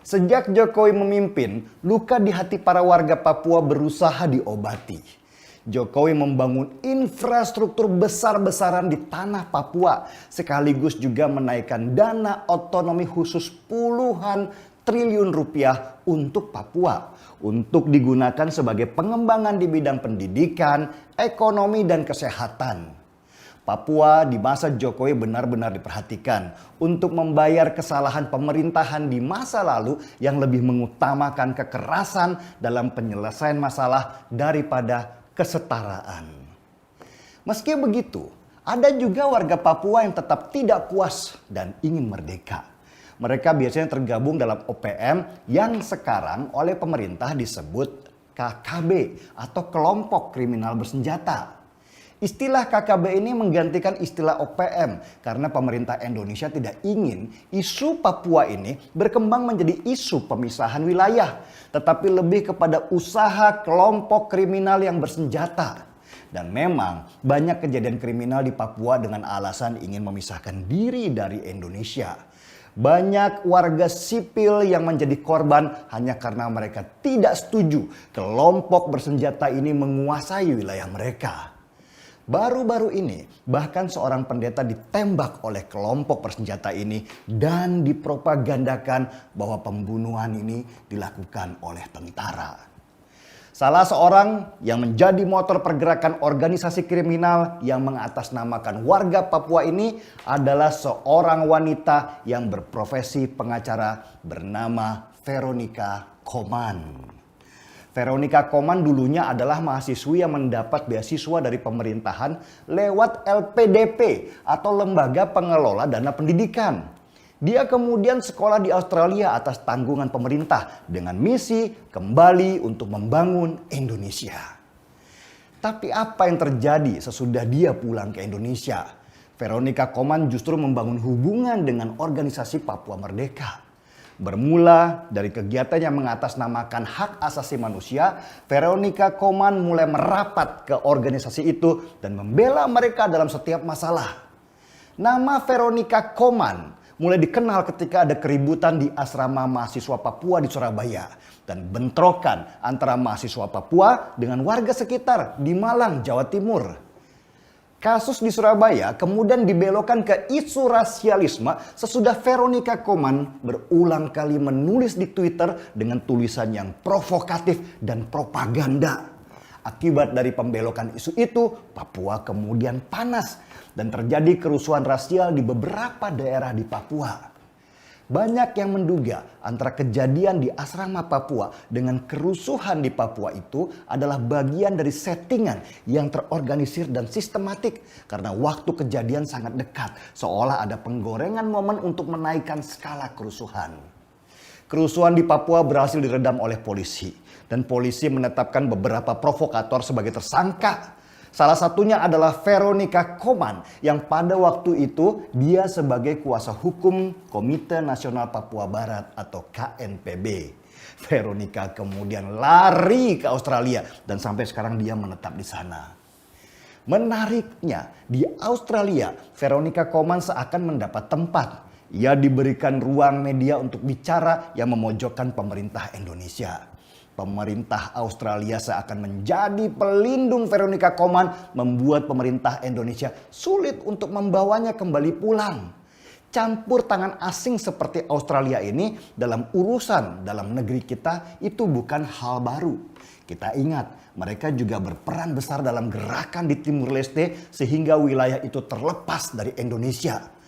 Sejak Jokowi memimpin, luka di hati para warga Papua berusaha diobati. Jokowi membangun infrastruktur besar-besaran di tanah Papua, sekaligus juga menaikkan dana otonomi khusus puluhan triliun rupiah untuk Papua, untuk digunakan sebagai pengembangan di bidang pendidikan, ekonomi, dan kesehatan. Papua di masa Jokowi benar-benar diperhatikan untuk membayar kesalahan pemerintahan di masa lalu yang lebih mengutamakan kekerasan dalam penyelesaian masalah daripada kesetaraan. Meski begitu, ada juga warga Papua yang tetap tidak puas dan ingin merdeka. Mereka biasanya tergabung dalam OPM yang sekarang oleh pemerintah disebut KKB atau kelompok kriminal bersenjata. Istilah KKB ini menggantikan istilah OPM karena pemerintah Indonesia tidak ingin isu Papua ini berkembang menjadi isu pemisahan wilayah, tetapi lebih kepada usaha kelompok kriminal yang bersenjata. Dan memang banyak kejadian kriminal di Papua dengan alasan ingin memisahkan diri dari Indonesia. Banyak warga sipil yang menjadi korban hanya karena mereka tidak setuju kelompok bersenjata ini menguasai wilayah mereka. Baru-baru ini bahkan seorang pendeta ditembak oleh kelompok bersenjata ini dan dipropagandakan bahwa pembunuhan ini dilakukan oleh tentara. Salah seorang yang menjadi motor pergerakan organisasi kriminal yang mengatasnamakan warga Papua ini adalah seorang wanita yang berprofesi pengacara bernama Veronica Koman. Veronica Koman dulunya adalah mahasiswi yang mendapat beasiswa dari pemerintahan lewat LPDP atau Lembaga Pengelola Dana Pendidikan. Dia kemudian sekolah di Australia atas tanggungan pemerintah dengan misi kembali untuk membangun Indonesia. Tapi apa yang terjadi sesudah dia pulang ke Indonesia? Veronica Koman justru membangun hubungan dengan organisasi Papua Merdeka. Bermula dari kegiatan yang mengatasnamakan hak asasi manusia, Veronica Koman mulai merapat ke organisasi itu dan membela mereka dalam setiap masalah. Nama Veronica Koman mulai dikenal ketika ada keributan di asrama mahasiswa Papua di Surabaya dan bentrokan antara mahasiswa Papua dengan warga sekitar di Malang, Jawa Timur. Kasus di Surabaya kemudian dibelokkan ke isu rasialisme sesudah Veronica Koman berulang kali menulis di Twitter dengan tulisan yang provokatif dan propaganda. Akibat dari pembelokan isu itu, Papua kemudian panas dan terjadi kerusuhan rasial di beberapa daerah di Papua. Banyak yang menduga antara kejadian di asrama Papua dengan kerusuhan di Papua itu adalah bagian dari settingan yang terorganisir dan sistematik karena waktu kejadian sangat dekat, seolah ada penggorengan momen untuk menaikkan skala kerusuhan. Kerusuhan di Papua berhasil diredam oleh polisi dan polisi menetapkan beberapa provokator sebagai tersangka. Salah satunya adalah Veronica Koman yang pada waktu itu dia sebagai kuasa hukum Komite Nasional Papua Barat atau KNPB. Veronica kemudian lari ke Australia dan sampai sekarang dia menetap di sana. Menariknya, di Australia Veronica Koman seakan mendapat tempat. Ia diberikan ruang media untuk bicara yang memojokkan pemerintah Indonesia. Pemerintah Australia seakan menjadi pelindung Veronica Koman, membuat pemerintah Indonesia sulit untuk membawanya kembali pulang. Campur tangan asing seperti Australia ini dalam urusan dalam negeri kita itu bukan hal baru. Kita ingat, mereka juga berperan besar dalam gerakan di Timur Leste sehingga wilayah itu terlepas dari Indonesia.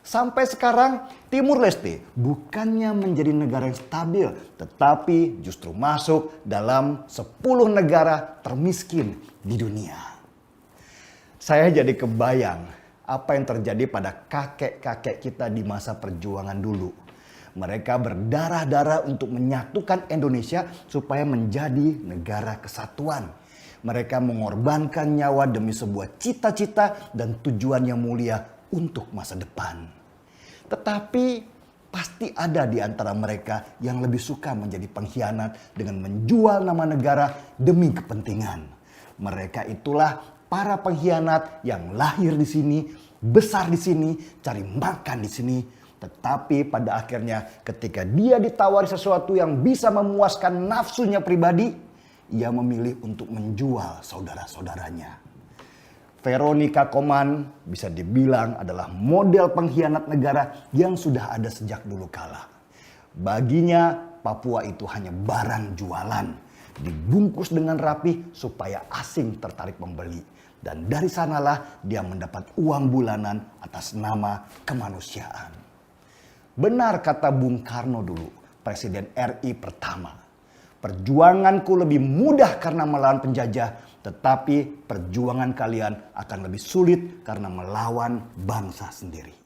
Sampai sekarang Timur Leste bukannya menjadi negara yang stabil, tetapi justru masuk dalam 10 negara termiskin di dunia. Saya jadi kebayang apa yang terjadi pada kakek-kakek kita di masa perjuangan dulu. Mereka berdarah-darah untuk menyatukan Indonesia supaya menjadi negara kesatuan. Mereka mengorbankan nyawa demi sebuah cita-cita dan tujuan yang mulia untuk masa depan. Tetapi pasti ada di antara mereka yang lebih suka menjadi pengkhianat dengan menjual nama negara demi kepentingan. Mereka itulah para pengkhianat yang lahir di sini, besar di sini, cari makan di sini, Tetapi pada akhirnya ketika dia ditawari sesuatu yang bisa memuaskan nafsunya pribadi, ia memilih untuk menjual saudara-saudaranya. Veronica Koman bisa dibilang adalah model pengkhianat negara yang sudah ada sejak dulu kala. Baginya Papua itu hanya barang jualan, dibungkus dengan rapi supaya asing tertarik membeli. Dan dari sanalah dia mendapat uang bulanan atas nama kemanusiaan. Benar kata Bung Karno dulu, Presiden RI pertama. Perjuanganku lebih mudah karena melawan penjajah, tetapi perjuangan kalian akan lebih sulit karena melawan bangsa sendiri.